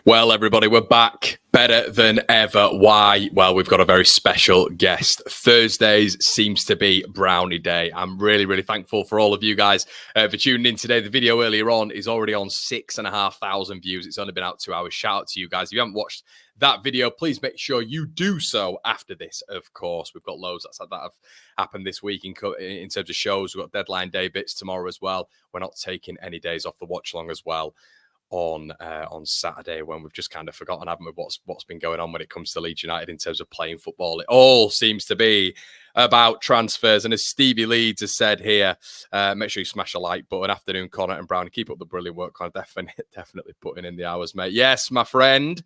Well, everybody, we're back better than ever. Why? Well, we've got a very special guest. Thursdays seems to be Brownie Day. I'm really thankful for all of you guys for tuning in today. The video earlier on is already on 6,500 views. It's only been out 2 hours. Shout out to you guys. If you haven't watched that video, please make sure you do so after this, of course. We've got loads that have happened this week in terms of shows. We've got deadline day bits tomorrow as well. We're not taking any days off the watch long as well on Saturday, when we've just kind of forgotten, haven't we, what's been going on when it comes to Leeds United in terms of playing football. It all seems to be about transfers. And as Stevie Leeds has said here, make sure you smash a like button. Afternoon, Conor and Brownie. Keep up the brilliant work, Conor. Definitely putting in the hours, mate. Yes, my friend.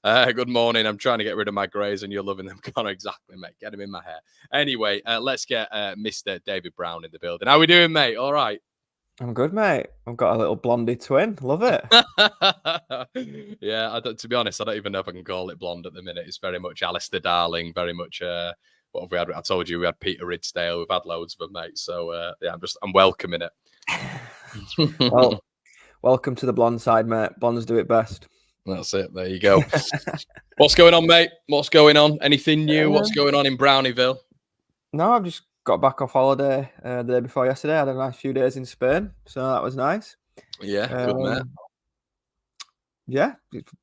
Good morning. I'm trying to get rid of my greys and you're loving them, Conor. Exactly, mate. Get them in my hair. Anyway, let's get Mr. David Brown in the building. How we doing, mate? All right. I'm good, mate. I've got a little blondie twin. Love it. Yeah, to be honest, I don't even know if I can call it blonde at the minute. It's very much Alistair Darling, very much what have we had? I told you we had Peter Ridsdale. We've had loads of them, mate. So yeah, I'm welcoming it. Well, welcome to the blonde side, mate. Blondes do it best. That's it. There you go. What's going on, mate? What's going on? Anything new? What's going on in Brownieville? No, I've just got back off holiday the day before yesterday. I had a nice few days in Spain, so that was nice. Yeah, good, mate. Yeah,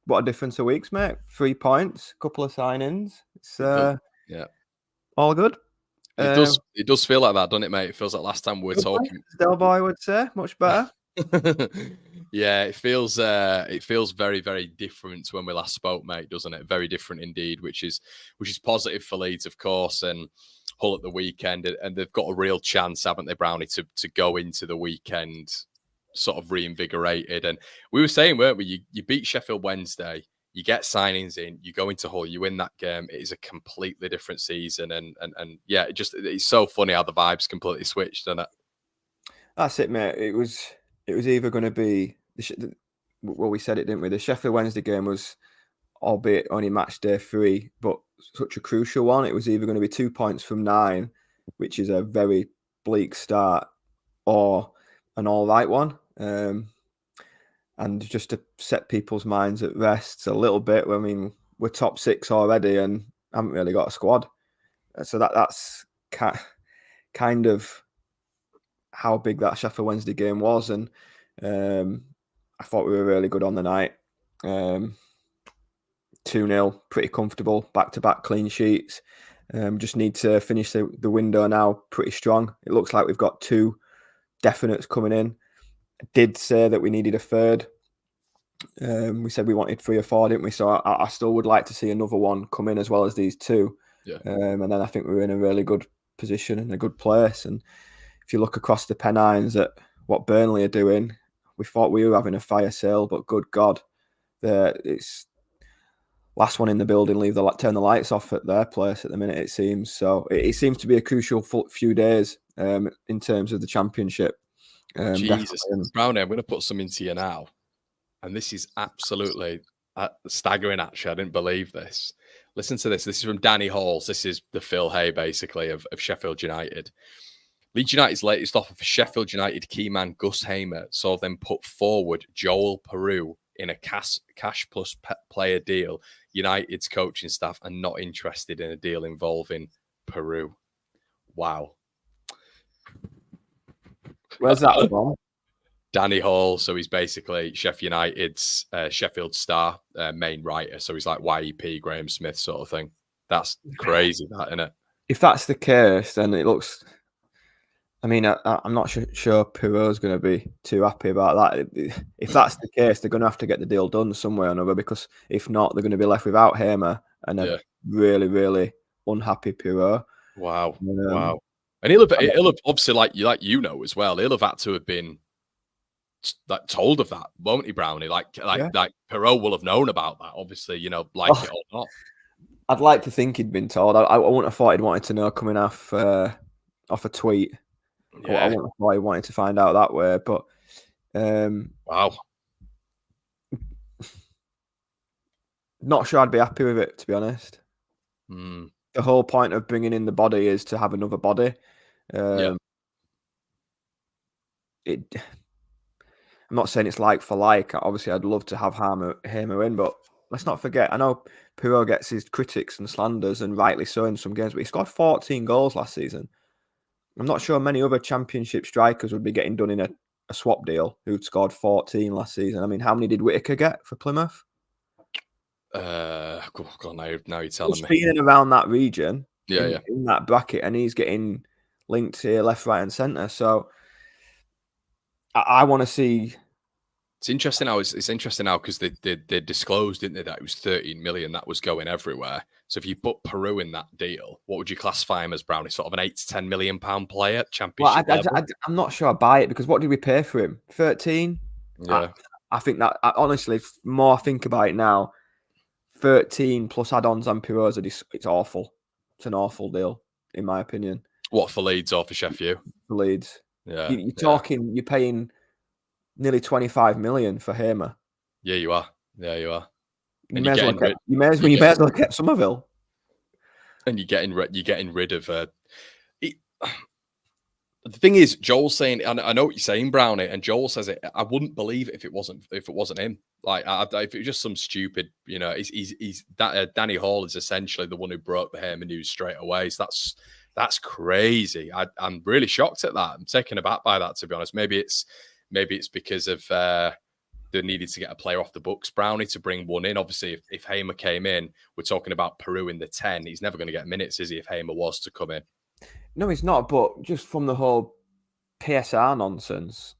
what a difference of weeks, mate. 3 points, a couple of signings. It's yeah, all good. It does feel like that, doesn't it, mate? It feels like last time we were talking. Del Boy would say much better. Yeah, it feels very different to when we last spoke, mate, doesn't it? Very different indeed, which is positive for Leeds, of course, and Hull at the weekend, and they've got a real chance, haven't they, Brownie, to go into the weekend sort of reinvigorated. And we were saying, weren't we? You beat Sheffield Wednesday, you get signings in, you go into Hull, you win that game. It is a completely different season, and yeah, it's so funny how the vibes completely switched, isn't it? That's it, mate. It was either going to be well, we said it, didn't we? The Sheffield Wednesday game was, albeit only match day 3, but such a crucial one. It was either going to be 2 points from 9, which is a very bleak start, or an all right one. And just to set people's minds at rest a little bit, I mean, we're top 6 already and haven't really got a squad. So that's kind of how big that Sheffield Wednesday game was. And I thought we were really good on the night. 2-0, pretty comfortable, back-to-back clean sheets. Just need to finish the window now pretty strong. It looks like we've got 2 definites coming in. I did say that we needed a third. We said we wanted 3 or 4, didn't we? So I still would like to see another one come in as well as these 2. Yeah. And then I think we're in a really good position and a good place. And if you look across the Pennines at what Burnley are doing, we thought we were having a fire sale, but good God, it's last one in the building, turn the lights off at their place at the minute, it seems. So it seems to be a crucial few days in terms of the championship. Jesus, Brownie, I'm going to put some into you now. And this is absolutely staggering, actually. I didn't believe this. Listen to this. This is from Danny Halls. This is the Phil Hay, basically, of Sheffield United. Leeds United's latest offer for Sheffield United key man Gus Hamer saw them put forward Joel Piroe in a cash plus player deal. United's coaching staff are not interested in a deal involving Piroe. Wow. Where's that from? Danny Hall. So he's basically Sheffield United's Sheffield Star main writer. So he's like YEP, Graham Smith sort of thing. That's crazy, that, isn't it? If that's the case, then it looks... I mean, I'm not sure Piroe's going to be too happy about that. If that's the case, they're going to have to get the deal done some way or another, because if not, they're going to be left without Hamer and a really unhappy Piroe. Wow. Wow. And he'll have obviously, like you know as well, he'll have had to have been like told of that, won't he, Brownie? Like Piroe will have known about that, obviously, you know, like it or not. I'd like to think he'd been told. I wouldn't have thought he'd wanted to know coming off a tweet. Yeah. I wouldn't have thought he wanted to find out that way, but wow. Not sure I'd be happy with it, to be honest. The whole point of bringing in the body is to have another body. I'm not saying it's like for like. Obviously, I'd love to have Hamer in, but let's not forget. I know Piroe gets his critics and slanders, and rightly so in some games, but he scored 14 goals last season. I'm not sure many other Championship strikers would be getting done in a swap deal who'd scored 14 last season. I mean, how many did Whittaker get for Plymouth? God, now you're telling Just me. being in around that region, Yeah, in that bracket, and he's getting linked here, left, right, and centre. So I want to see. It's interesting how it's interesting now because they disclosed, didn't they, that it was 13 million that was going everywhere. So if you put Piroe in that deal, what would you classify him as, Brownie? Sort of an £8 to £10 million player, Championship level? I'm not sure I buy it because what did we pay for him? 13. Yeah, I think that honestly, more I think about it now, 13 plus add-ons and Piroe's it's awful. It's an awful deal, in my opinion. What, for Leeds or for Sheffield? For Leeds. Yeah, you're paying nearly 25 million for Hamer. Yeah, you are. Yeah, you are. You may as well get Somerville. And you're getting rid of. The thing is, Joel's saying, I know what you're saying, Brownie, and Joel says it. I wouldn't believe it if it wasn't him. Like, if it was just some stupid, Danny Hall is essentially the one who broke the Hamer news straight away. So that's crazy. I'm really shocked at that. I'm taken aback by that, to be honest. Maybe it's because of they needed to get a player off the books, Brownie, to bring one in. Obviously, if Hamer came in, we're talking about Piroe in the 10. He's never going to get minutes, is he, if Hamer was to come in? No, he's not. But just from the whole PSR nonsense,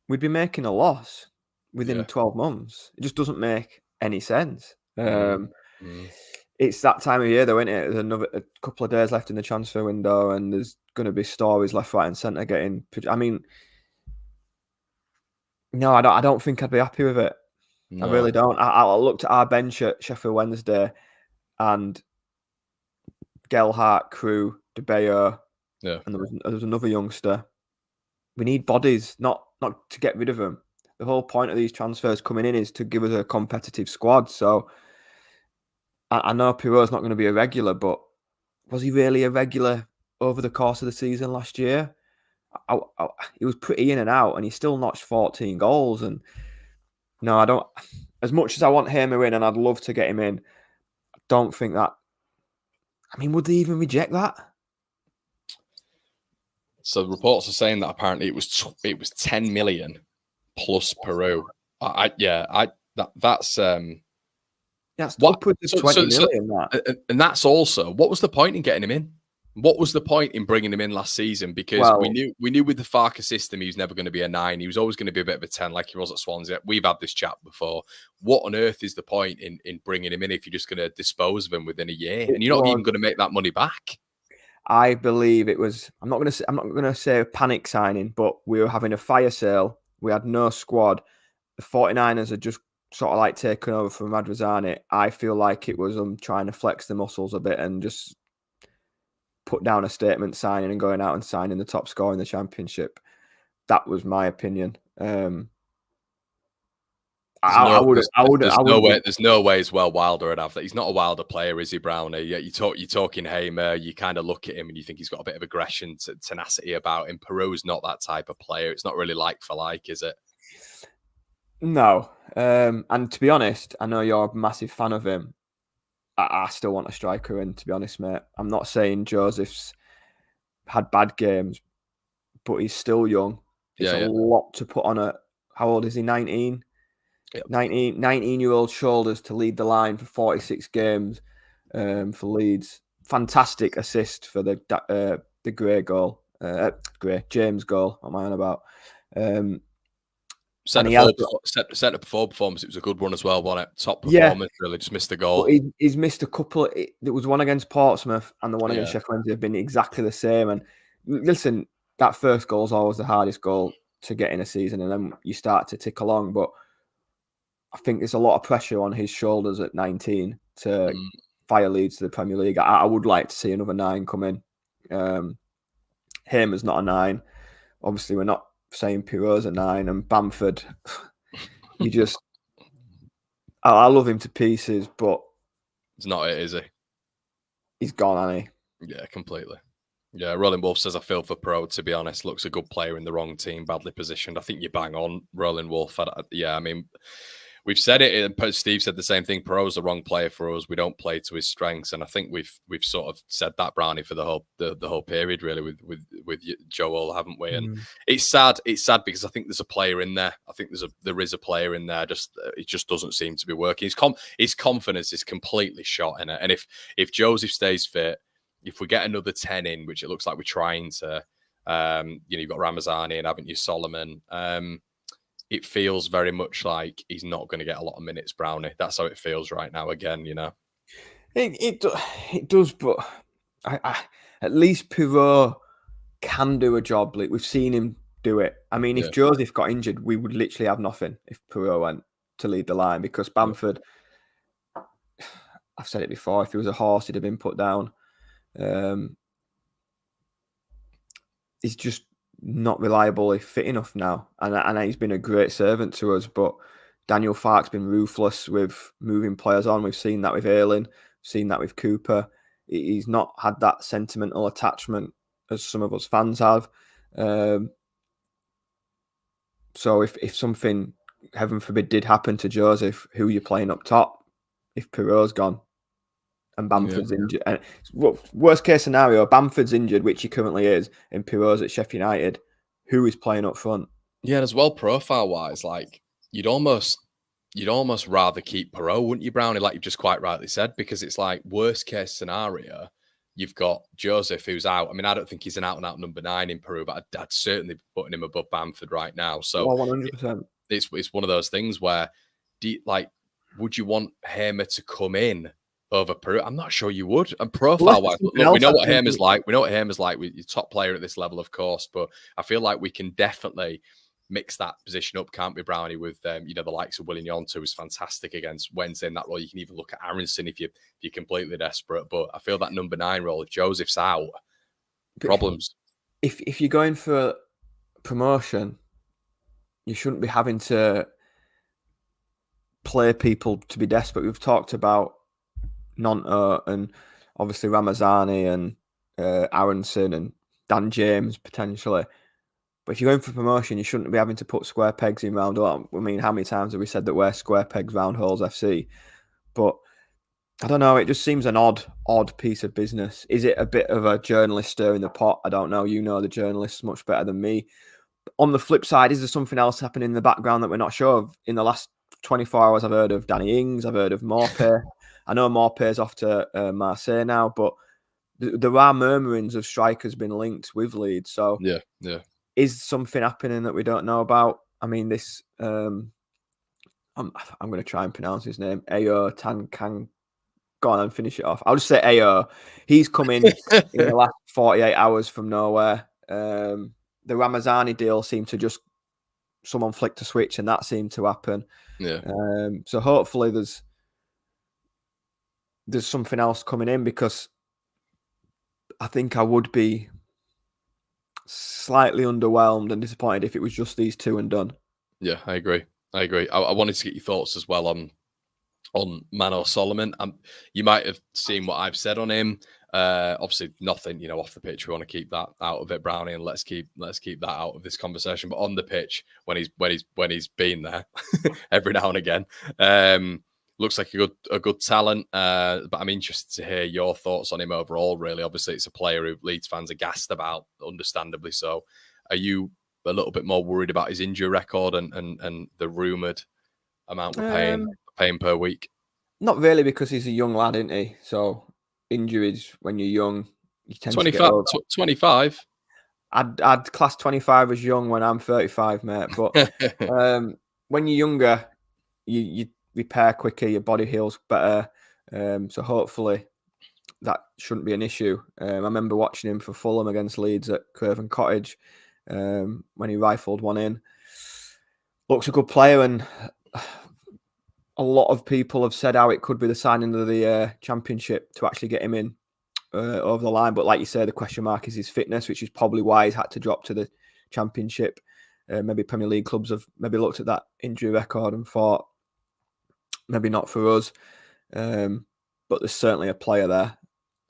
we'd be making a loss within 12 months. It just doesn't make any sense. It's that time of year, though, isn't it? There's a couple of days left in the transfer window, and there's going to be stories left, right, and centre getting. I mean, no, I don't think I'd be happy with it. No. I really don't. I looked at our bench at Sheffield Wednesday, and Gelhardt, Crew, De Bayo, and there was another youngster. We need bodies, not to get rid of them. The whole point of these transfers coming in is to give us a competitive squad. So I know Piroe's not going to be a regular, but was he really a regular over the course of the season last year? He was pretty in and out, and he still notched 14 goals. And no, I don't. As much as I want Hamer in, and I'd love to get him in, I don't think that. I mean, would they even reject that? So reports are saying that apparently it was 10 million plus Piroe. That's upwards of 20 million. And that's also, what was the point in getting him in? What was the point in bringing him in last season? Because we knew with the Farker system, he was never going to be a 9. He was always going to be a bit of a 10 like he was at Swansea. We've had this chat before. What on earth is the point in bringing him in if you're just going to dispose of him within a year? And you're not even going to make that money back? I believe it was, I'm not going to say a panic signing, but we were having a fire sale. We had no squad. The 49ers had just sort of like taken over from Radrazani. I feel like it was trying to flex the muscles a bit and just put down a statement signing and going out and signing the top scorer in the Championship. That was my opinion. There's no way as well Wilder would have that. He's not a Wilder player, is he, Brownie? Yeah, you're talking Hamer, you kind of look at him and you think he's got a bit of aggression, tenacity about him. Piroe's not that type of player. It's not really like for like, is it? No. And to be honest, I know you're a massive fan of him. I still want a striker in, to be honest, mate. I'm not saying Joseph's had bad games, but he's still young. It's a lot to put on a... How old is he? 19? Yep. 19-year-old shoulders to lead the line for 46 games for Leeds. Fantastic assist for the Gray goal. James goal, what am I on about? Centre performance, it was a good one as well, wasn't it? Top performance, really, just missed the goal. But he's missed a couple. There was one against Portsmouth and the one against Sheffield Wednesday have been exactly the same. And listen, that first goal is always the hardest goal to get in a season, and then you start to tick along. But I think there's a lot of pressure on his shoulders at 19 to fire Leeds to the Premier League. I would like to see another 9 come in. Hamer's not a 9. Obviously, we're not saying Piroe's a 9, and Bamford, you just... I love him to pieces, but... It's not it, is he? He's gone, hasn't he? Yeah, completely. Yeah, Rolling Wolf says, I feel for Piroe, to be honest. Looks a good player in the wrong team, badly positioned. I think you bang on, Rolling Wolf. I mean, we've said it, and Steve said the same thing. Piroe's the wrong player for us. We don't play to his strengths. And I think we've sort of said that, Brownie, for the whole period, really, with Joel, haven't we? And it's sad. It's sad because I think there's a player in there. I think there is a player in there. Just it just doesn't seem to be working. His confidence is completely shot in it. And if Joseph stays fit, if we get another 10 in, which it looks like we're trying to, you've got Ramazani and haven't you, Solomon, it feels very much like he's not going to get a lot of minutes, Brownie. That's how it feels right now again, It does, but at least Piroe can do a job. Like, we've seen him do it. I mean, if Joseph got injured, we would literally have nothing if Piroe went to lead the line, because Bamford, I've said it before, if he was a horse, he'd have been put down. He's just not reliably fit enough now, and he's been a great servant to us. But Daniel Farke's been ruthless with moving players on. We've seen that with Ayling, seen that with Cooper. He's not had that sentimental attachment as some of us fans have. So if something, heaven forbid, did happen to Joseph, who are you playing up top if Piroe's gone and Bamford's injured? And worst case scenario, Bamford's injured, which he currently is, and Piroe's at Sheffield United. Who is playing up front? Yeah, as well, profile-wise, like you'd almost rather keep Piroe, wouldn't you, Brownie? Like you've just quite rightly said, because it's like worst case scenario, you've got Joseph who's out. I mean, I don't think he's an out-and-out number 9 in Piroe, but I'd certainly be putting him above Bamford right now. So 100%. It's one of those things where, would you want Hamer to come in over Piroe? I'm not sure you would. And profile-wise, we know what Hamer's like. We know what Hamer's like with your top player at this level, of course. But I feel like we can definitely mix that position up, can't we, Brownie? With the likes of William Yonto, who was fantastic against Wednesday in that role. You can even look at Aronson if you're completely desperate. But I feel that number 9 role, if Joseph's out, problems. If you're going for promotion, you shouldn't be having to play people to be desperate. We've talked about Nonto and obviously Ramazani and Aronson and Dan James potentially. But if you're going for promotion, you shouldn't be having to put square pegs in round holes. I mean, how many times have we said that we're square pegs, round holes FC? But I don't know. It just seems an odd piece of business. Is it a bit of a journalist stirring the pot? I don't know. You know the journalists much better than me. On the flip side, is there something else happening in the background that we're not sure of? In the last 24 hours, I've heard of Danny Ings. I've heard of Morpay. I know Morpay's off to Marseille now, but there are murmurings of strikers being linked with Leeds. So yeah. Is something happening that we don't know about? I mean, this I'm going to try and pronounce his name. Ayo Tankang. Go on and finish it off. I'll just say Ayo. He's come in the last 48 hours from nowhere. The Ramazani deal seemed to just someone flicked a switch and that seemed to happen. Yeah. So hopefully there's something else coming in, because I think I would be slightly underwhelmed and disappointed if it was just these two and done. Yeah, I agree. I wanted to get your thoughts as well on Manor Solomon. You might have seen what I've said on him. Obviously, nothing off the pitch. We want to keep that out of it, Brownie, and let's keep that out of this conversation. But on the pitch, when he's been there every now and again, looks like a good talent. But I'm interested to hear your thoughts on him overall. Really, obviously, it's a player who Leeds fans are gassed about, understandably so. Are you a little bit more worried about his injury record and the rumoured amount we're paying per week? Not really, because he's a young lad, isn't he? So injuries when you're young, you tend 25, to get over. 25. I'd class 25 as young when I'm 35, mate. But when you're younger, you repair quicker, your body heals better. So hopefully that shouldn't be an issue. I remember watching him for Fulham against Leeds at Craven Cottage when he rifled one in. Looks a good player, and a lot of people have said how it could be the signing of the Championship to actually get him in over the line. But like you say, the question mark is his fitness, which is probably why he's had to drop to the Championship. Maybe Premier League clubs have maybe looked at that injury record and thought, maybe not for us. But there's certainly a player there.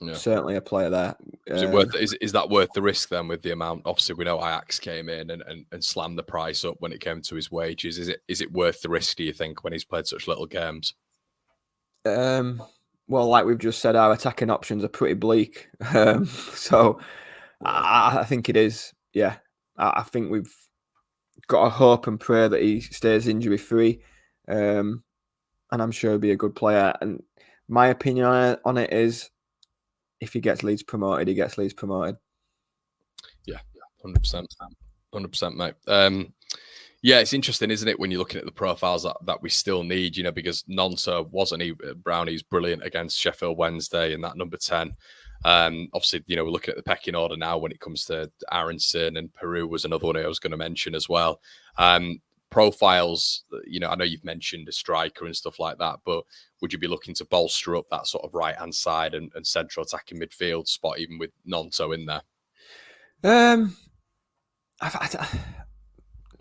Yeah. Certainly a player there. Is that worth the risk then with the amount? Obviously, we know Ajax came in and slammed the price up when it came to his wages. Is it worth the risk, do you think, when he's played such little games? Well, like we've just said, our attacking options are pretty bleak. So I think it is. Yeah, I think we've got to hope and pray that he stays injury free, and I'm sure he'll be a good player. And my opinion on it is, if he gets Leeds promoted, he gets Leeds promoted. Yeah, 100%, 100%, mate. Yeah, it's interesting, isn't it, when you're looking at the profiles that we still need, because Nonso wasn't he? Brownie's brilliant against Sheffield Wednesday in that number 10. Obviously, we're looking at the pecking order now when it comes to Aronson, and Piroe was another one I was going to mention as well. Profiles, I know you've mentioned a striker and stuff like that, but would you be looking to bolster up that sort of right-hand side and central attacking midfield spot, even with Nonso in there?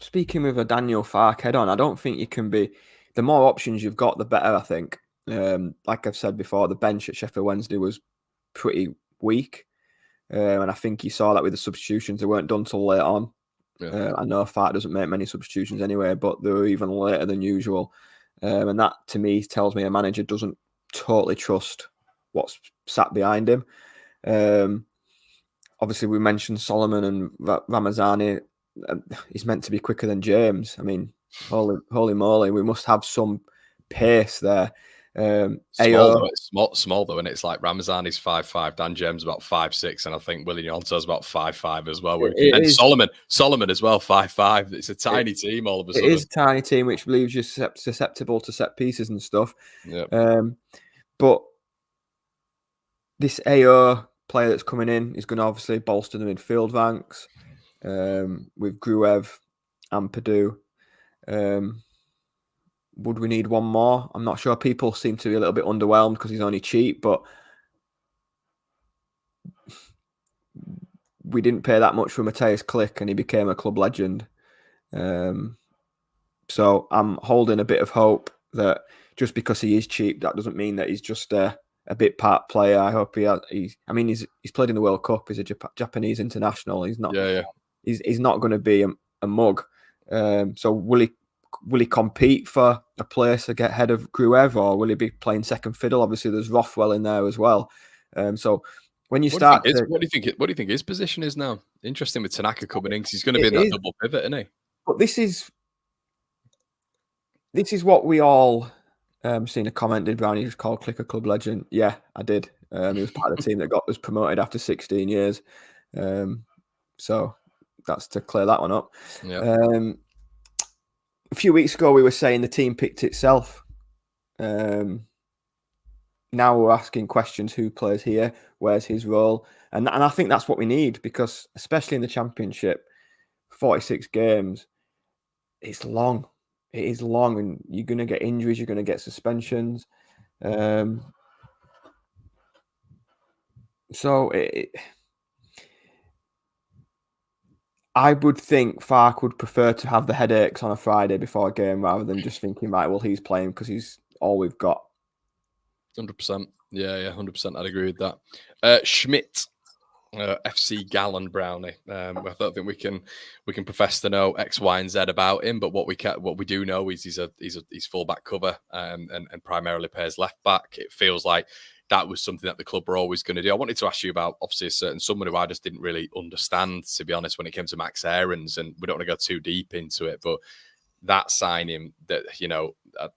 Speaking with a Daniel Fark head on, I don't think you can be. The more options you've got, the better, I think. Like I've said before, the bench at Sheffield Wednesday was pretty weak. And I think you saw that with the substitutions. They weren't done till late on. Yeah. I know Fark doesn't make many substitutions anyway, but they were even later than usual. And that, to me, tells me a manager doesn't totally trust what's sat behind him. Obviously, we mentioned Solomon and Ramazani. He's meant to be quicker than James. I mean, holy moly, we must have some pace there. Small though, and it's like Ramazani's 5'5", Dan James about 5'6", and I think Willie Gnonto's about 5'5" as well. Solomon as well, 5'5". It's a tiny team all of a sudden. It is a tiny team, which leaves you susceptible to set pieces and stuff. Yep. But this AO player that's coming in is going to obviously bolster the midfield ranks. With Gruev and Purdue. Would we need one more? I'm not sure. People seem to be a little bit underwhelmed because he's only cheap, but we didn't pay that much for Matthias Klick and he became a club legend. So I'm holding a bit of hope that just because he is cheap, that doesn't mean that he's just a bit part player. I hope he's played in the World Cup. He's a Japanese international. He's not. Yeah. He's not going to be a mug. So will he compete for a place ahead of Gruev, or will he be playing second fiddle? Obviously, there's Rothwell in there as well. So when you start, what do you think his position is now? Interesting with Tanaka coming in because he's going to be in that double pivot, isn't he? But this is what we all seen a comment. Did Brownie just call Klick a club legend? Yeah, I did. He was part of the team that got us promoted after 16 years. So that's to clear that one up. Yeah. A few weeks ago, we were saying the team picked itself. Now we're asking questions: who plays here? Where's his role? And I think that's what we need, because especially in the Championship, 46 games, it's long. It is long, and you're going to get injuries. You're going to get suspensions. So I would think Fark would prefer to have the headaches on a Friday before a game rather than just thinking, right, well, he's playing because he's all we've got. 100%. Yeah, 100%. I'd agree with that. Schmidt, FC Gallon Brownie. I don't think we can profess to know X, Y, and Z about him, but what we do know is he's fullback cover and primarily plays left back. It feels like that was something that the club were always going to do. I wanted to ask you about, obviously, someone who I just didn't really understand, to be honest, when it came to Max Aarons, and we don't want to go too deep into it, but that signing that,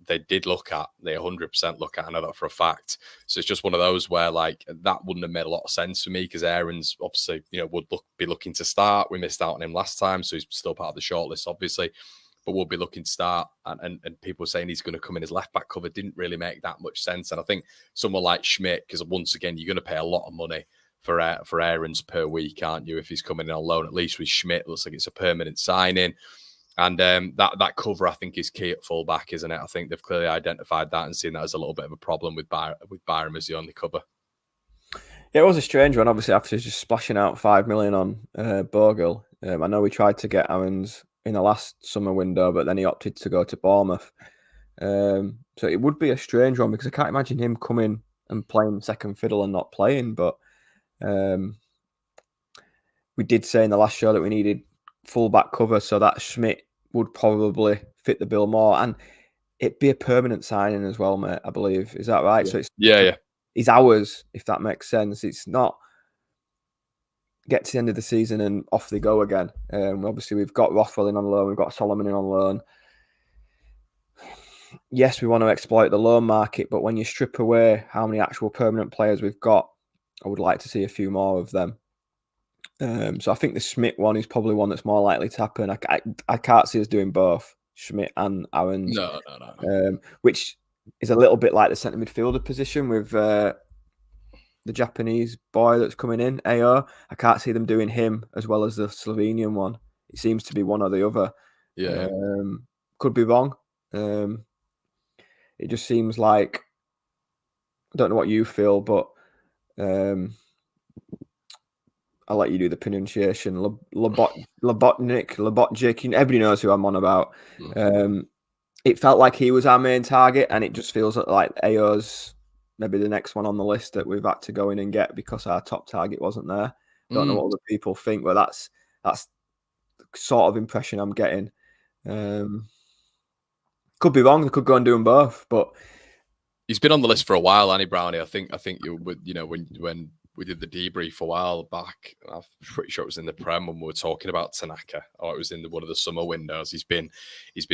they did look at, they 100% look at, I know that for a fact. So it's just one of those where, like, that wouldn't have made a lot of sense for me, because Aarons, obviously, would be looking to start. We missed out on him last time, so he's still part of the shortlist, obviously. But we'll be looking to start, and people saying he's going to come in as left back cover didn't really make that much sense. And I think someone like Schmidt, because once again, you're going to pay a lot of money for Aarons per week, aren't you? If he's coming in on loan, at least with Schmidt, it looks like it's a permanent signing. And that cover, I think, is key at fullback, isn't it? I think they've clearly identified that and seen that as a little bit of a problem with Byram as the only cover. Yeah, it was a strange one, obviously, after just splashing out 5 million on Bogle. I know we tried to get Aarons in the last summer window, but then he opted to go to Bournemouth. So it would be a strange one, because I can't imagine him coming and playing second fiddle and not playing. But we did say in the last show that we needed fullback cover, so that Schmidt would probably fit the bill more, and it'd be a permanent signing as well, mate. I believe, is that right? Yeah. So it's Yeah. It's ours, if that makes sense. It's not get to the end of the season and off they go again. Obviously, we've got Rothwell in on loan, we've got Solomon in on loan. Yes, we want to exploit the loan market, but when you strip away how many actual permanent players we've got, I would like to see a few more of them. So I think the Schmidt one is probably one that's more likely to happen. I can't see us doing both Schmidt and Aaron's. No. Which is a little bit like the centre midfielder position with the Japanese boy that's coming in, AO. I can't see them doing him as well as the Slovenian one. It seems to be one or the other. Yeah. Could be wrong. It just seems like, I don't know what you feel, but I'll let you do the pronunciation. Lobotnik. Everybody knows who I'm on about. It felt like he was our main target, and it just feels like AO's maybe the next one on the list that we've had to go in and get because our top target wasn't there. Don't know what other people think, but that's the sort of impression I'm getting. Could be wrong. They could go and do them both, but he's been on the list for a while, Annie Brownie. I think you would, when we did the debrief a while back, I'm pretty sure it was in the Prem when we were talking about Tanaka, or it was in one of the summer windows. He's been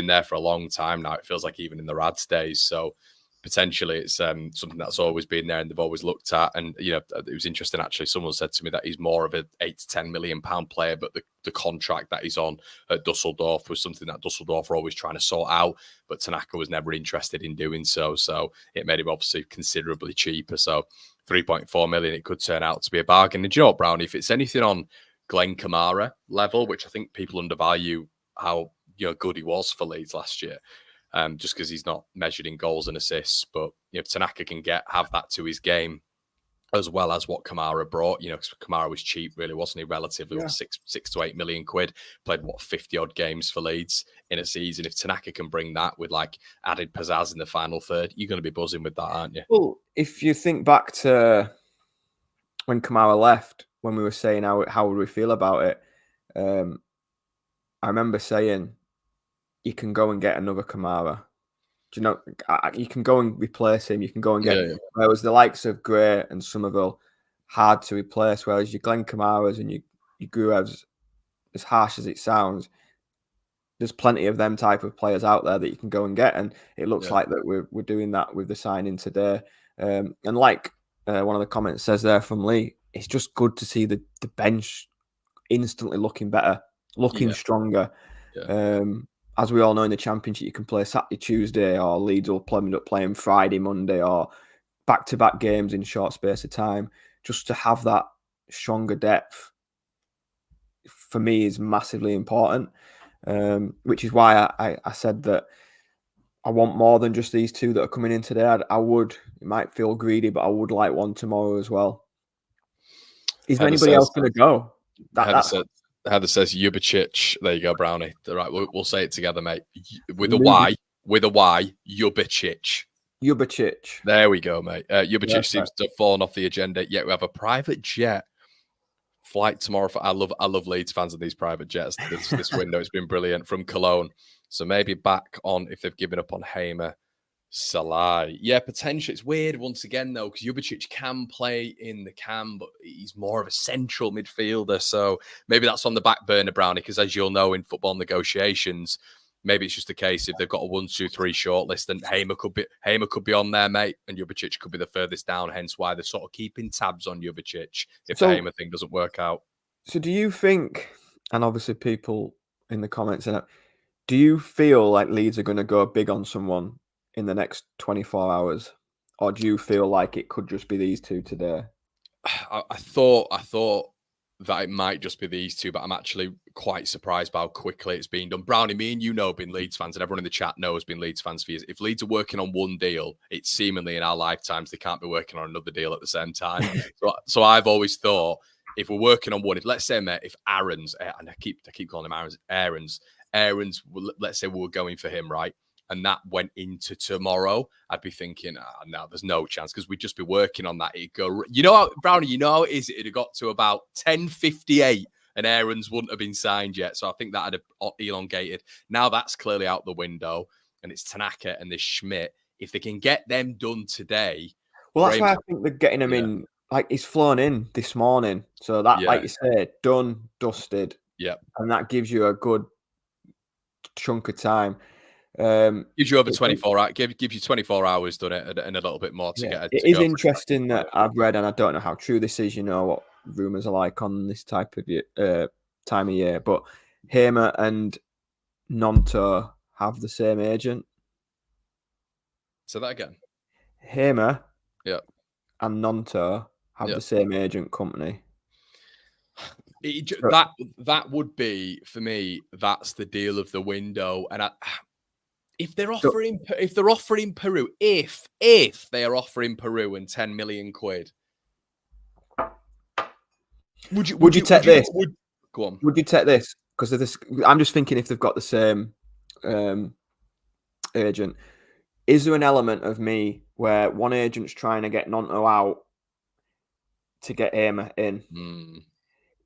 there for a long time now. It feels like even in the Rads days. So potentially it's something that's always been there and they've always looked at. And, it was interesting, actually. Someone said to me that he's more of an £8 to £10 million player, but the contract that he's on at Dusseldorf was something that Dusseldorf were always trying to sort out, but Tanaka was never interested in doing so. So it made him obviously considerably cheaper. So 3.4 million, it could turn out to be a bargain. And do you know what, Brownie, if it's anything on Glenn Kamara level, which I think people undervalue how good he was for Leeds last year, just because he's not measured in goals and assists. But if Tanaka can have that to his game, as well as what Kamara brought, Kamara was cheap, really, wasn't he? Relatively, six to 8 million quid. Played 50 odd games for Leeds in a season. If Tanaka can bring that with like added pizzazz in the final third, you're going to be buzzing with that, aren't you? Well, if you think back to when Kamara left, when we were saying how would we feel about it, I remember saying, you can go and get another Kamara. Do you know, you can go and replace him. You can go and get, whereas the likes of Gray and Somerville, hard to replace, whereas your Glenn Kamaras and your Gruevs, as harsh as it sounds, there's plenty of them type of players out there that you can go and get. And it looks like that we're doing that with the signing today. And like one of the comments says there from Lee, it's just good to see the bench instantly looking better, looking stronger. As we all know, in the Championship, you can play Saturday, Tuesday, or Leeds will end up playing Friday, Monday, or back-to-back games in short space of time. Just to have that stronger depth, for me, is massively important, which is why I said that I want more than just these two that are coming in today. I would, it might feel greedy, but I would like one tomorrow as well. Is there anybody else going to go? Heather says Jubicic. There you go, Brownie. Right, we'll say it together, mate. With a Y, Jubicic. Jubicic. There we go, mate. Jubicic seems to have fallen off the agenda. Yet we have a private jet flight tomorrow. I love Leeds fans and these private jets. This window has been brilliant from Cologne. So maybe back on if they've given up on Hamer. Salai. Yeah, potentially. It's weird once again, though, because Jubicic can play in the cam, but he's more of a central midfielder. So maybe that's on the back burner, Brownie, because as you'll know in football negotiations, maybe it's just a case if they've got a 1, 2, 3 shortlist, then Hamer could be on there, mate, and Jubicic could be the furthest down, hence why they're sort of keeping tabs on Jubicic if the Hamer thing doesn't work out. So do you think, and obviously people in the comments, do you feel like Leeds are going to go big on someone in the next 24 hours, or do you feel like it could just be these two today? I thought that it might just be these two, but I'm actually quite surprised by how quickly it's been done. Brownie, me and have been Leeds fans, and everyone in the chat knows been Leeds fans for years. If Leeds are working on one deal, it's seemingly in our lifetimes they can't be working on another deal at the same time. So I've always thought, if we're working on one, let's say, mate, if Aaron's, and I keep calling him Aaron's, let's say we were going for him, right? And that went into tomorrow, I'd be thinking, no, there's no chance, because we'd just be working on that. It'd go, Brownie, how it is? It'd have got to about 10:58, and Aarons wouldn't have been signed yet. So I think that had elongated. Now that's clearly out the window, and it's Tanaka and this Schmidt. If they can get them done today, well, that's why I think they're getting him in. Like, he's flown in this morning, so that, like you say, done, dusted. Yeah, and that gives you a good chunk of time. Gives you over 24 hours. Gives you 24 hours, done it, and a little bit more to get. It is interesting that I've read, and I don't know how true this is. You know what rumors are like on this type of time of year, but Hamer and Nonto have the same agent. So that again. Hamer, and Nonto have the same agent company. That would be, for me, that's the deal of the window. And if they're offering Piroe, if they are offering Piroe and 10 million quid, would you take this? Go on. Would you take this? Because of this, I'm just thinking if they've got the same agent, is there an element of me where one agent's trying to get Nonto out to get Hamer in?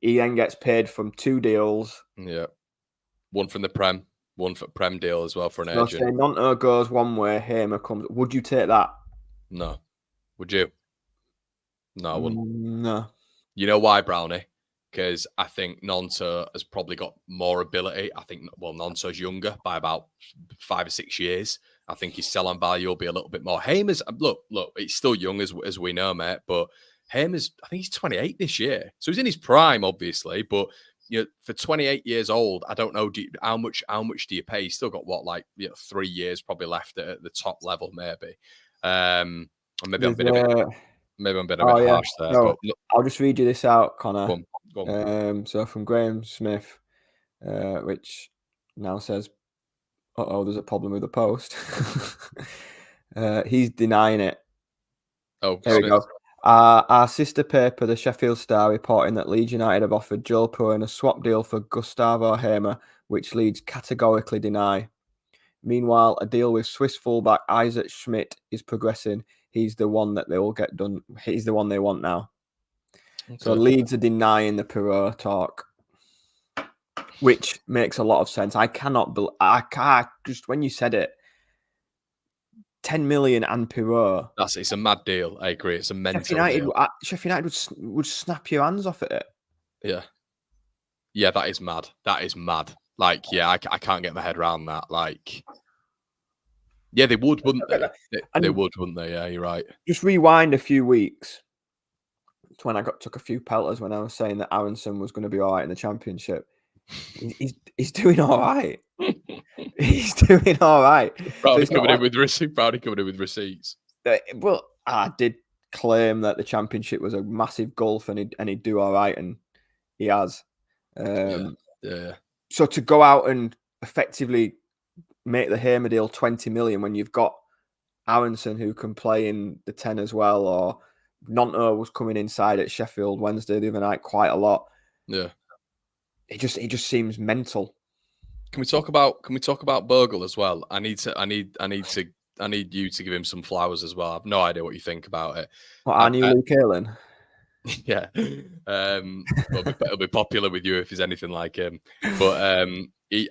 He then gets paid from 2 deals. Yeah. One from the Prem, one for Prem deal as well for an agent. So say Nonto goes one way, Hamer comes. Would you take that? No. Would you? No, I wouldn't. No. You know why, Brownie? Because I think Nonto has probably got more ability. I think, Nonto's younger by about 5 or 6 years. I think his sell-on value will be a little bit more. Hamer's, look, he's still young as we know, mate, but Hamer's, I think he's 28 this year. So he's in his prime, obviously, but for 28 years old, I don't know how much do you pay? He's still got 3 years probably left at the top level, maybe. Or maybe I'm being a bit harsh there. No, but look, I'll just read you this out, Conor. Go on. So from Graham Smith, which now says, there's a problem with the post. He's denying it. Oh, here we go. Our sister paper, the Sheffield Star, reporting that Leeds United have offered Joel Piroe a swap deal for Gustavo Hamer, which Leeds categorically deny. Meanwhile, a deal with Swiss fullback Isaac Schmidt is progressing. He's the one that they will get done. He's the one they want now. Okay. So Leeds are denying the Piroe talk, which makes a lot of sense. I can't just when you said it, 10 million and Piroe. It's a mad deal. I agree. It's a mental deal. Sheffield United would snap your hands off at it. Yeah. Yeah, that is mad. That is mad. Like, I can't get my head around that. Like, yeah, they would, wouldn't they? They would, wouldn't they? Yeah, you're right. Just rewind a few weeks to when I took a few pelters when I was saying that Aronson was going to be all right in the Championship. He's doing all right. He's doing all right. Brownie coming in with receipts. Well, I did claim that the Championship was a massive gulf and he'd do all right, and he has. Yeah. So to go out and effectively make the Hamer deal 20 million when you've got Aronson who can play in the 10 as well, or Nonto was coming inside at Sheffield Wednesday the other night quite a lot. Yeah. It just seems mental. Can we talk about Bogle as well? I need you to give him some flowers as well. I have no idea what you think about it. What, our new Luke Ayling? Yeah. It'll be popular with you if he's anything like him. But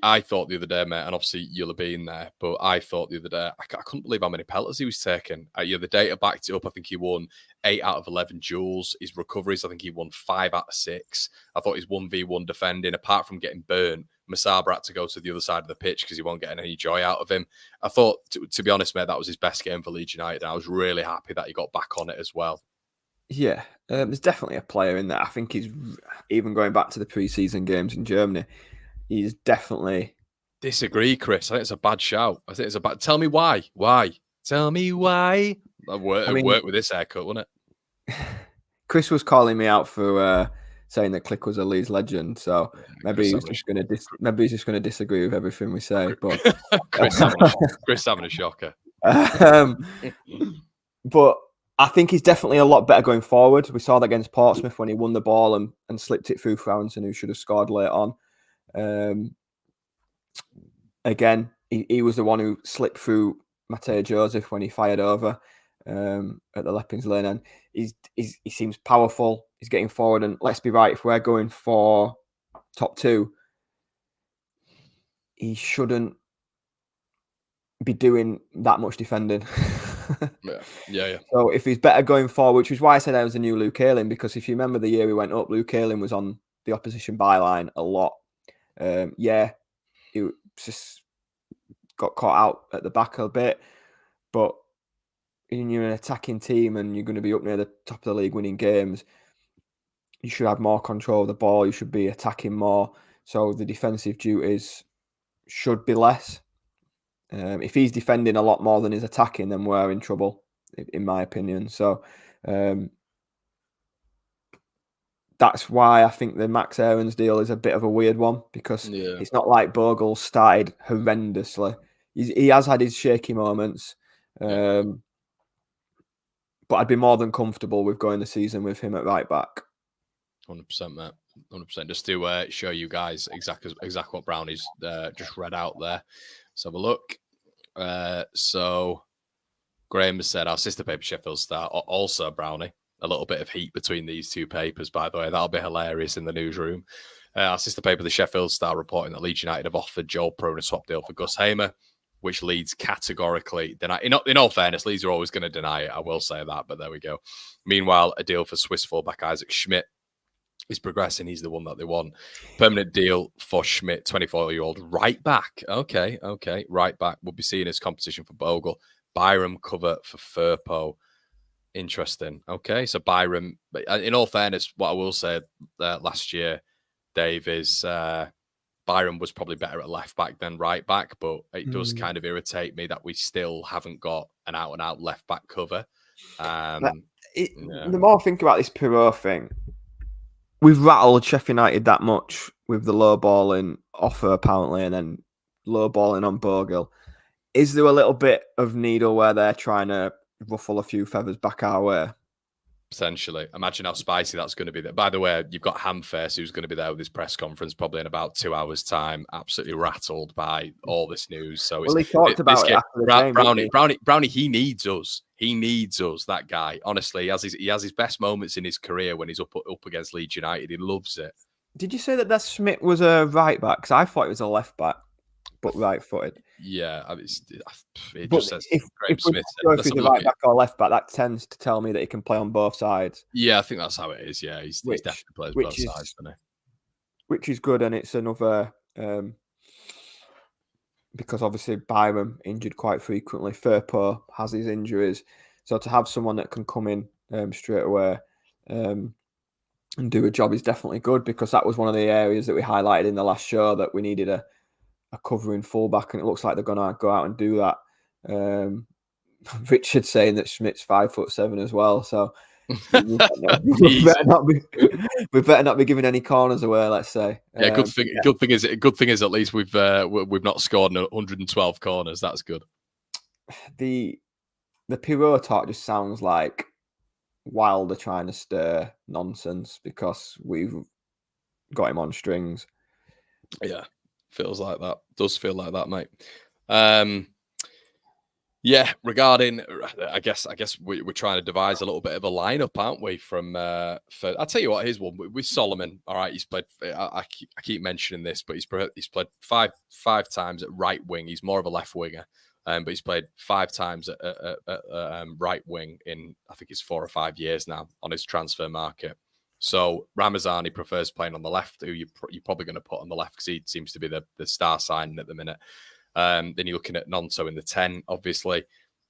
I thought the other day, mate, and obviously you'll have been there, but I thought the other day, I couldn't believe how many pelters he was taking. The data backed it up. I think he won 8 out of 11 duels. His recoveries, I think he won 5 out of 6. I thought his 1v1 defending, apart from getting burnt, Masaba had to go to the other side of the pitch because he wasn't getting any joy out of him. I thought, to be honest, mate, that was his best game for Leeds United. And I was really happy that he got back on it as well. Yeah, there's definitely a player in there. I think he's, even going back to the pre-season games in Germany, he's definitely... Disagree, Chris. I think it's a bad shout. Tell me why. Why? Tell me why. I'd work with this haircut, wouldn't it? Chris was calling me out for saying that Click was a Leeds legend, so maybe he's just going to disagree with everything we say. But Chris having a shocker. But I think he's definitely a lot better going forward. We saw that against Portsmouth when he won the ball and slipped it through for Aronson, who should have scored late on. Again, he was the one who slipped through Mateo Joseph when he fired over at the Leppings Lane, and he seems powerful. He's getting forward, and let's be right, if we're going for top two, he shouldn't be doing that much defending. Yeah. So if he's better going forward, which is why I said I was a new Luke Ayling, because if you remember the year he went up, Luke Ayling was on the opposition byline a lot. He just got caught out at the back a bit, but when you're an attacking team and you're going to be up near the top of the league winning games, you should have more control of the ball. You should be attacking more. So the defensive duties should be less. If he's defending a lot more than he's attacking, then we're in trouble, in my opinion. So that's why I think the Max Aarons deal is a bit of a weird one, because it's not like Bogle started horrendously. He has had his shaky moments, but I'd be more than comfortable with going the season with him at right back. 100%, mate. 100%. Just to show you guys exactly what Brownie's just read out there. Let's have a look. So Graham has said our sister paper Sheffield Star, also Brownie. A little bit of heat between these two papers, by the way. That'll be hilarious in the newsroom. Our sister paper, the Sheffield Star, reporting that Leeds United have offered Joel Piroe a swap deal for Gus Hamer, which Leeds categorically deny. In all fairness, Leeds are always going to deny it. I will say that, but there we go. Meanwhile, a deal for Swiss fullback Isaac Schmidt is progressing. He's the one that they want. Permanent deal for Schmidt, 24-year-old right back. Okay. Right back will be seen as competition for Bogle. Byram cover for Firpo. Interesting. Okay, so Byram, in all fairness, what I will say last year, Dave, is Byram was probably better at left back than right back, but it does kind of irritate me that we still haven't got an out-and-out left back cover. The more I think about this Piroe thing, we've rattled Sheffield United that much with the low balling offer apparently, and then low balling on Bogle. Is there a little bit of needle where they're trying to ruffle a few feathers back our way? Potentially. Imagine how spicy that's going to be. By the way, you've got Hamface, who's going to be there with his press conference probably in about 2 hours' time, absolutely rattled by all this news. So he talked about it after the game. Brownie, he needs us. He needs us, that guy. Honestly, he has his best moments in his career when he's up against Leeds United. He loves it. Did you say that Schmidt was a right back? Because I thought he was a left back, but right-footed. Yeah, it just says if Smith. If he's a right back or left back, that tends to tell me that he can play on both sides. Yeah, I think that's how it is. Yeah, he's definitely plays both sides, doesn't he? Which is good, and it's another because obviously Byram injured quite frequently. Firpo has his injuries, so to have someone that can come in straight away and do a job is definitely good, because that was one of the areas that we highlighted in the last show, that we needed a covering fullback, and it looks like they're going to go out and do that. Richard saying that Schmidt's 5'7" as well, so we better not be giving any corners away. Let's say. Yeah, good thing is at least we've not scored 112 corners. That's good. The Piroe talk just sounds like Wilder trying to stir nonsense because we've got him on strings. Yeah. Feels like that. Does feel like that, mate. Yeah, regarding, I guess we're trying to devise a little bit of a lineup, aren't we? I'll tell you what, here's one with Solomon. All right, he's played. I keep mentioning this, but he's played five times at right wing. He's more of a left winger, but he's played 5 times at right wing in, I think it's 4 or 5 years now on his transfer market. So Ramazani prefers playing on the left, who you're probably going to put on the left because he seems to be the star signing at the minute. Then you're looking at Nonto in the 10, obviously.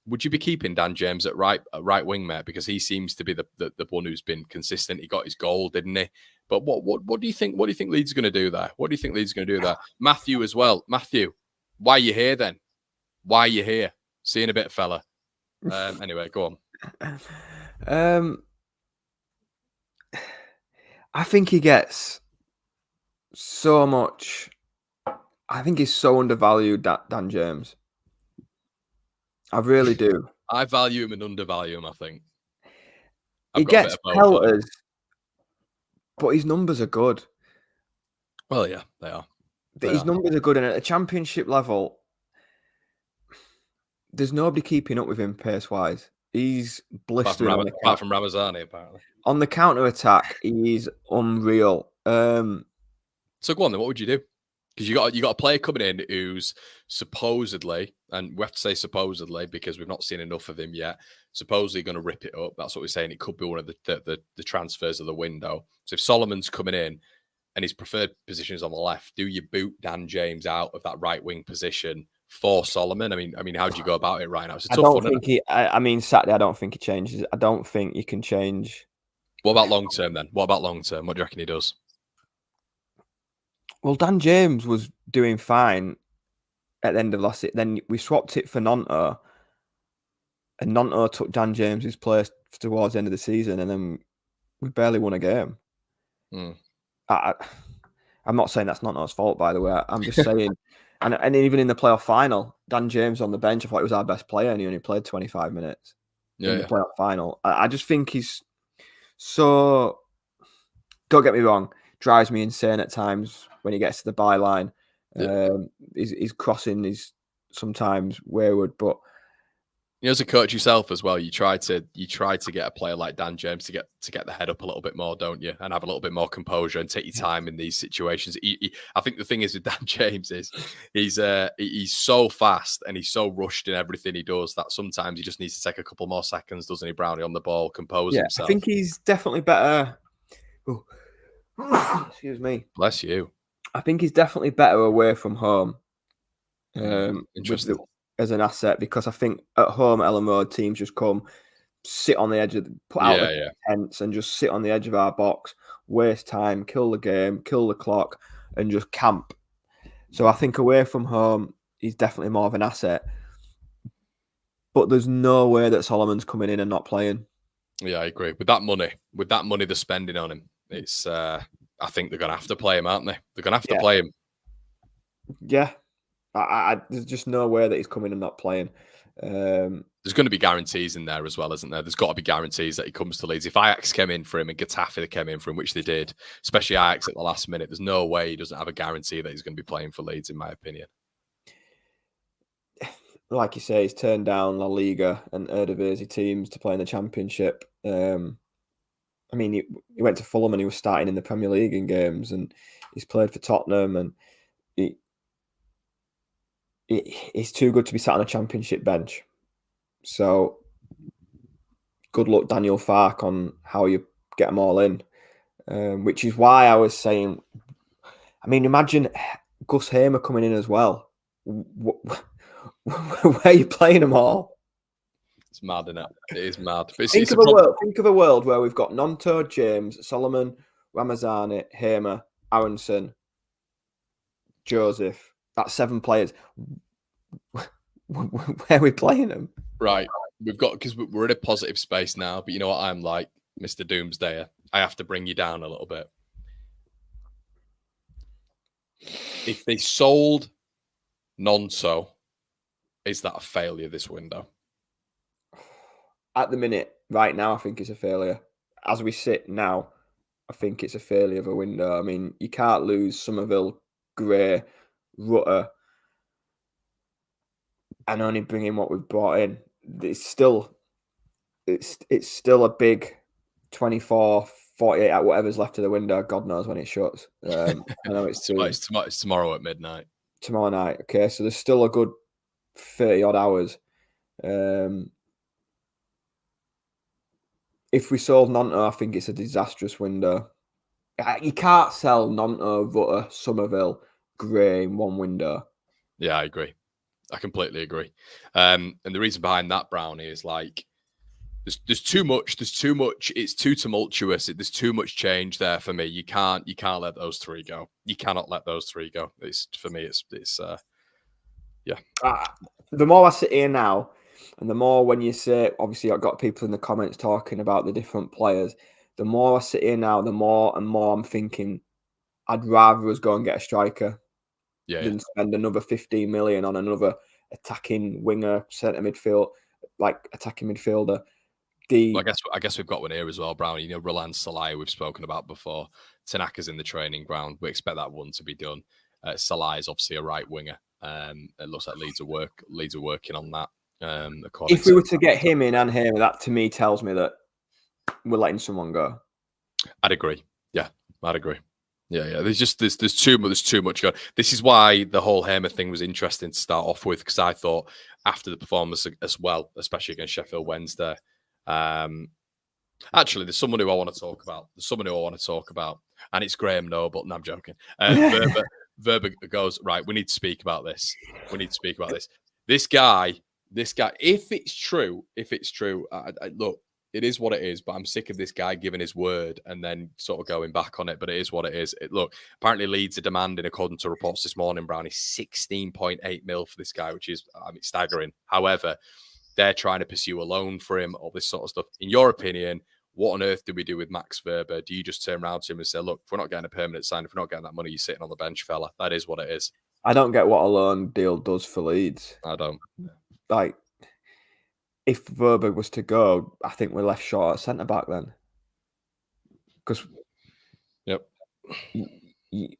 Would you be keeping Dan James at right wing, mate? Because he seems to be the one who's been consistent. He got his goal, didn't he? But what do you think? What do you think Leeds are going to do there? What do you think Leeds are going to do there? Matthew as well. Matthew, why are you here then? Why are you here? See you in a bit, fella. Anyway, go on. I think he gets so much. I think he's so undervalued, Dan James. I really do. I value him and undervalue him, I think. He gets pelters, but his numbers are good. Well, yeah, they are. His numbers are good, and at a championship level, there's nobody keeping up with him pace-wise. He's blistering. Apart from Ramazani, apparently. On the counter-attack, he's unreal. So go on then. What would you do? Because you got a player coming in who's supposedly, and we have to say supposedly because we've not seen enough of him yet, supposedly going to rip it up. That's what we're saying. It could be one of the transfers of the window. So if Solomon's coming in and his preferred position is on the left, do you boot Dan James out of that right wing position for Solomon? I mean, how do you go about it right now? It's a tough one. I mean, Saturday, I don't think he changes. I don't think you can change. What about long term then? What about long term? What do you reckon he does? Well, Dan James was doing fine at the end of last season. Then we swapped it for Nonto, and Nonto took Dan James's place towards the end of the season, and then we barely won a game. I'm not saying that's Nonto's fault, by the way. I'm just saying, and even in the playoff final, Dan James on the bench, I thought he was our best player, and he only played 25 minutes in the playoff final. I just think he's so. Don't get me wrong, drives me insane at times when he gets to the byline. His crossing is sometimes wayward, but as a coach yourself as well, you try to get a player like Dan James to get the head up a little bit more, don't you? And have a little bit more composure and take your time in these situations. I think the thing is with Dan James is he's so fast and he's so rushed in everything he does that sometimes he just needs to take a couple more seconds, doesn't he, Brownie, on the ball, compose himself. I think he's definitely better. Excuse me. Bless you. I think he's definitely better away from home. Interesting. As an asset, because I think at home at Ellen Road, teams just come, sit on the edge of put out the tents and just sit on the edge of our box, waste time, kill the game, kill the clock, and just camp. So I think away from home, he's definitely more of an asset. But there's no way that Solomon's coming in and not playing. Yeah, I agree. With that money they're spending on him, it's I think they're going to have to play him, aren't they? They're going to have to play him. Yeah. There's just no way that he's coming and not playing. There's going to be guarantees in there as well, isn't there? There's got to be guarantees that he comes to Leeds. If Ajax came in for him and Getafe came in for him, which they did, especially Ajax at the last minute, there's no way he doesn't have a guarantee that he's going to be playing for Leeds, in my opinion. Like you say, he's turned down La Liga and Eredivisie teams to play in the Championship. I mean, he went to Fulham and he was starting in the Premier League in games, and he's played for Tottenham, and he's too good to be sat on a Championship bench. So good luck, Daniel Farke, on how you get them all in, which is why I was saying, I mean, imagine Gus Hamer coming in as well. Where are you playing them all? It's mad, isn't it? It is mad. Think of a world where we've got Nonto, James, Solomon, Ramazani, Hamer, Aronson, Joseph. That's 7 players. Where are we playing them? Right. Because we're in a positive space now, but you know what I'm like, Mr. Doomsdayer. I have to bring you down a little bit. If they sold Nonto, is that a failure this window? At the minute, right now, I think it's a failure. As we sit now, I think it's a failure of a window. I mean, you can't lose Somerville, Gray, Rutter, and only bring in what we've brought in. It's still a big 24, 48 at whatever's left of the window. God knows when it shuts. I know it's tomorrow at midnight. Tomorrow night. Okay, so there's still a good 30 odd hours. If we sold Nonto, I think it's a disastrous window. You can't sell Nonto, Rutter, Somerville, Gray in one window. Yeah, I agree. I completely agree. And the reason behind that, Brownie, is like there's too much. There's too much. It's too tumultuous. There's too much change there for me. You can't let those 3 go. You cannot let those 3 go. For me. Yeah. The more I sit here now, and the more when you say, obviously, I've got people in the comments talking about the different players. The more I sit here now, the more and more I'm thinking, I'd rather us go and get a striker than spend another 15 million on another attacking winger, centre midfield, like attacking midfielder. I guess we've got one here as well, Brownie. You know, Roland Salai we've spoken about before. Tanaka's in the training ground. We expect that one to be done. Salai is obviously a right winger. It looks like Leeds are working on that. If we were to get him in and him, that to me tells me that we're letting someone go. I'd agree. Yeah, I'd agree. Yeah. There's too much going. This is why the whole Hamer thing was interesting to start off with, because I thought after the performance as well, especially against Sheffield Wednesday. Actually, there's someone who I want to talk about. And it's Graham Noble. No, I'm joking. Wöber goes, right, we need to speak about this. This guy, if it's true, look, it is what it is, but I'm sick of this guy giving his word and then sort of going back on it, but it is what it is. Look, apparently Leeds are demanding, according to reports this morning, Brownie, 16.8 mil for this guy, which is, staggering. However, they're trying to pursue a loan for him, all this sort of stuff. In your opinion, what on earth do we do with Max Wöber? Do you just turn around to him and say, look, if we're not getting a permanent sign, if we're not getting that money, you're sitting on the bench, fella. That is what it is. I don't get what a loan deal does for Leeds. I don't. Like, if Wöber was to go, I think we're left short at centre-back then. Because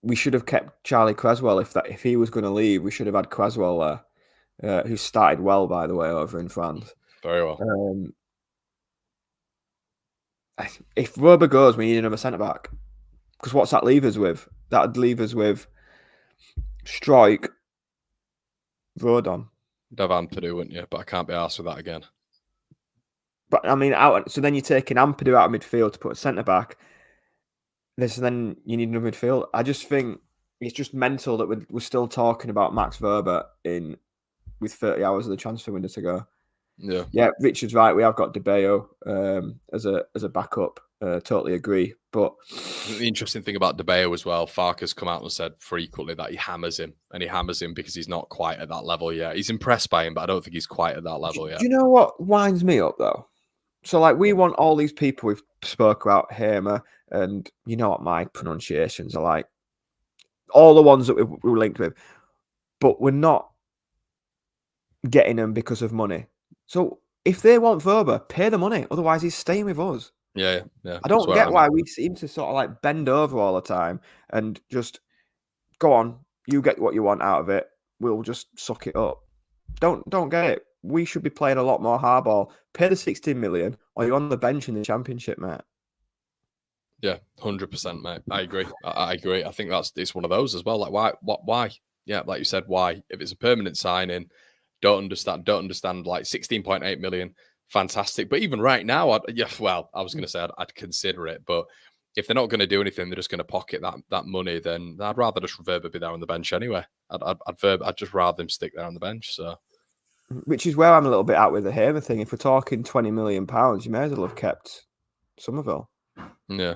we should have kept Charlie Creswell. If he was going to leave, we should have had Creswell there, who started well, by the way, over in France. Very well. If Wöber goes, we need another centre-back. Because what's that leave us with? That'd leave us with Strike, Rodon. You'd have Ampadu, wouldn't you? But I can't be arsed with that again. But I mean, so then you're taking Ampadu out of midfield to put a centre-back. Then you need another midfield. I just think it's just mental that we're still talking about Max Wöber with 30 hours of the transfer window to go. Yeah, Richard's right. We have got DeBeo as a backup. Totally agree. But the interesting thing about DeBeo as well, Farke's come out and said frequently that he hammers him because he's not quite at that level yet. He's impressed by him, but I don't think he's quite at that level yet. Do you know what winds me up though? So like we want all these people we've spoke about, Hamer, and you know what my pronunciations are like. All the ones that we're linked with, but we're not getting them because of money. So if they want Wöber, pay the money. Otherwise, he's staying with us. Yeah. I don't get why we seem to sort of like bend over all the time and just go on. You get what you want out of it. We'll just suck it up. Don't get it. We should be playing a lot more hardball. Pay the 16 million, or you're on the bench in the Championship, mate. Yeah, 100%, mate. I agree. I agree. I think it's one of those as well. Like, why? Yeah, like you said, why? If it's a permanent signing, don't understand. Like 16.8 million, fantastic. But even right now, I was going to say I'd consider it. But if they're not going to do anything, they're just going to pocket that money. Then I'd rather just Wöber be there on the bench anyway. I'd just rather him stick there on the bench. So, which is where I'm a little bit out with the Hamer thing. If we're talking £20 million, you may as well have kept Somerville. Yeah,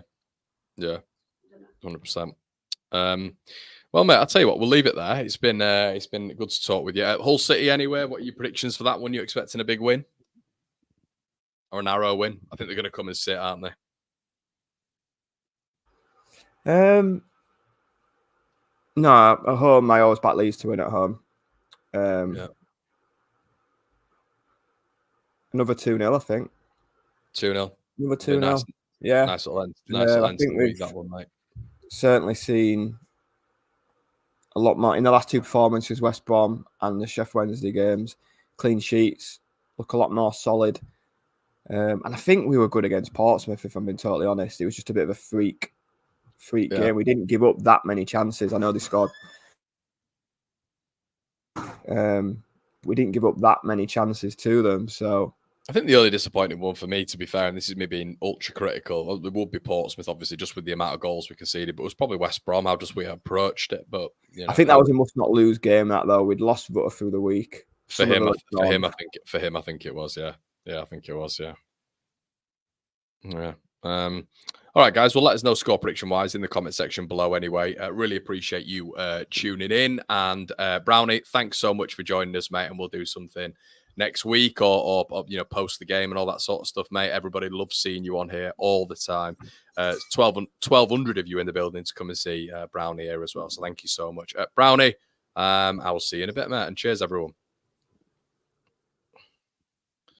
100%. Well, mate, I'll tell you what, we'll leave it there. It's been good to talk with you. Hull City, anyway. What are your predictions for that one? You expecting a big win or a narrow win? I think they're going to come and sit, aren't they? No, at home, I always back Leeds to win at home. Another 2-0, I think. 2-0. Another 2-0. Nice, yeah. Nice little end. Nice little end to the week, that one, mate. Certainly seen a lot more in the last two performances, West Brom and the Sheffield Wednesday games. Clean sheets, look a lot more solid. And I think we were good against Portsmouth, if I'm being totally honest. It was just a bit of a freak game. We didn't give up that many chances. I know they scored. We didn't give up that many chances to them. So I think the only disappointing one for me, to be fair, and this is me being ultra critical, well, it would be Portsmouth, obviously, just with the amount of goals we conceded, but it was probably West Brom, how just we approached it. But I think that was a must not lose game, that though. We'd lost Rutter through the week. For him, I think it was, yeah. Yeah, I think it was, yeah. Yeah. All right, guys. Well, let us know score prediction wise in the comment section below. Anyway, really appreciate you tuning in. And Brownie, thanks so much for joining us, mate. And we'll do something next week or post the game and all that sort of stuff, mate. Everybody loves seeing you on here all the time. 1,200 of you in the building to come and see Brownie here as well. So thank you so much, Brownie. I will see you in a bit, mate. And cheers, everyone.